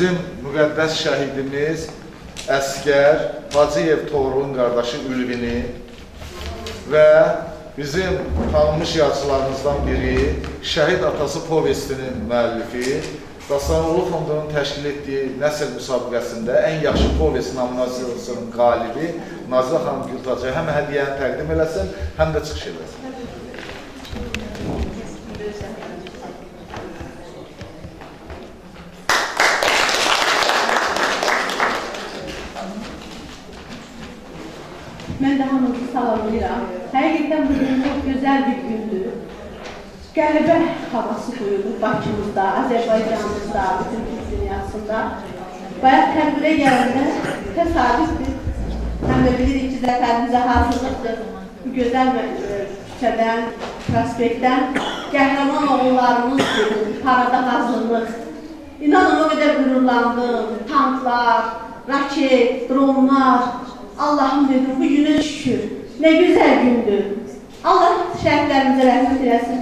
bizim müqəddəs şəhidimiz Əskər Hacıyev Toğrulun qardaşı Ülvini və bizim tanınmış yazıcılarımızdan biri, Şəhid Atası povestinin müəllifi, Dastanlı Fondunun təşkil etdiyi nəsr müsabiqəsində ən yaxşı povest nominasiyasının qalibi Nazirə xanım Gültacaya həm hədiyyəni təqdim eləsin, həm də çıxış eləsin. Mən də hamınızı salamlayıram. Həqiqətən bugün çox gözəl bir gündür. Qəlibə havası duyulur Bakımızda, Azərbaycanımızda, bütün Türk dünyasında. Bayaq tədbirə gələndə təsadüfdür. Həm də bilirik ki, zəfərimizə hazırlıqdır. Bu gözəl küçədən, prospektdən qəhrəman oğullarımız gedir, parada hazırlıq. İnanın o qədər qürurlandım, tanklar, raket, dronlar. Allah'ım dedim, bu günə şükür. Nə gözəl gündür. Allah şəhidlərimizə rəhmət eləsin.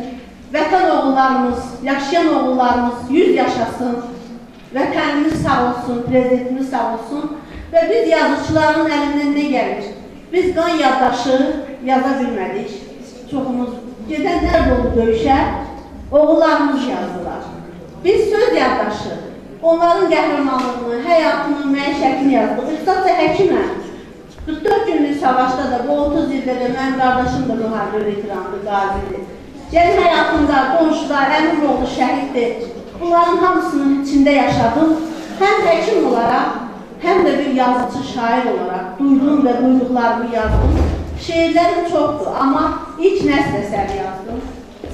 Vətən oğullarımız, yaşayan oğullarımız 100 yaşasın. Vətənimiz sağ olsun, prezidentimiz sağ olsun. Və biz yazıcıların əlindən nə gəlir? Biz qan yaddaşı yaza bilmədik. Çoxumuz gedənlər oldu döyüşə, oğullarımız yazdılar. Biz söz yaddaşı, onların qəhrəmanlığını, həyatını, məişətini yazdıq. İxtisasca həkiməm. 44 günlük savaşda da, bu 30 ildə də mənim qardaşım da müharibə veterandır, qazidir. Gəl həyatımda qonşular, Əmiroğlu şəhiddir. Bunların hamısının içində yaşadım. Həm həkim olaraq, həm də bir yazıcı, şair olaraq duyduğum və duyduqlarımı yazdım. Şeirlərim çoxdur, amma ilk nəsl əsəri yazdım.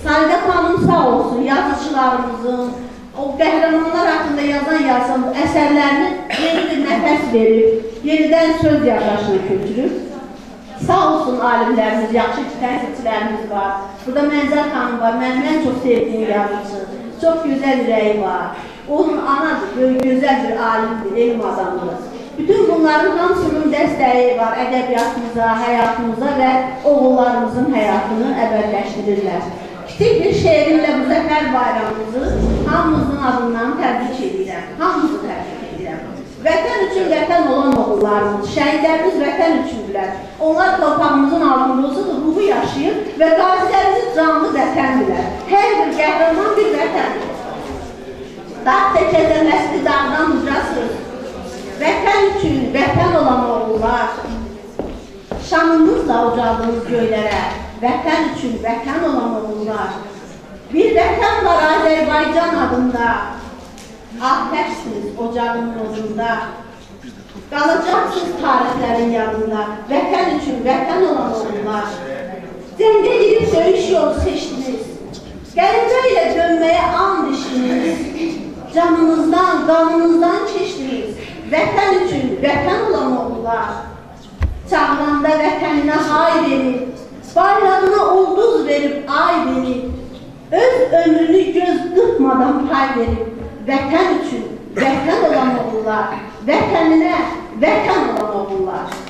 Sanidə xanım sağ olsun, yazıcılarımızın, o qəhrəmanlar haqqında yazan əsərlərini yeni bir nəfəs verib, yenidən söz yaddaşını köçürüb. Sağ olsun alimlərimiz, yaxşı təsirçilərimiz var. Burada Mənzər xanım var, mənim ən çox sevdiyim yazıcı. Çox gözəl ürəyi var. Onun anadır, gözəl bir alimdir, elm adamdır. Bütün bunların hamısının dəstəyi var ədəbiyyatımıza, həyatımıza və oğullarımızın həyatını əbədləşdirirlər. Kiçik bir şeirimlə bu zəfər bayramımızı hamımızın adından təbrik edirəm. Hamımızı təbrik edirəm. Vətən üçün vətən olan oğullarımız, şəhidlərimiz vətən üçündürlər. Onlar torpağımızın altında olsa da ruhu yaşayır və qazilərimiz canlı vətəndirlər. Hər bir qəhrəman bir vətəndir. Dağ təkəzəməsi dağdan ucasız. Vətən üçün vətən olan oğullar, şanımızla ucaldığımız göylərə, vətən üçün vətən olan oğullar. Bir vətən var Azərbaycan adında. Ateşsiniz ocağın nurunda. Qalacaqsınız tarixlərin yanında. Vətən üçün vətən olan oğullar. Cəngə girib döyüş yolu seçdiniz. Qəlibə ilə dönməyə and içdiniz. Canınızdan, qanınızdan keçdiniz. Vətən üçün vətən olan oğullar. Çağıranda vətəninə hay verib, bayrağına ulduz verib ay verib, öz ömrünü göz qırpmadan pay verib, vətən üçün vətən olan oğullar, vətəninə vətən olan oğullar.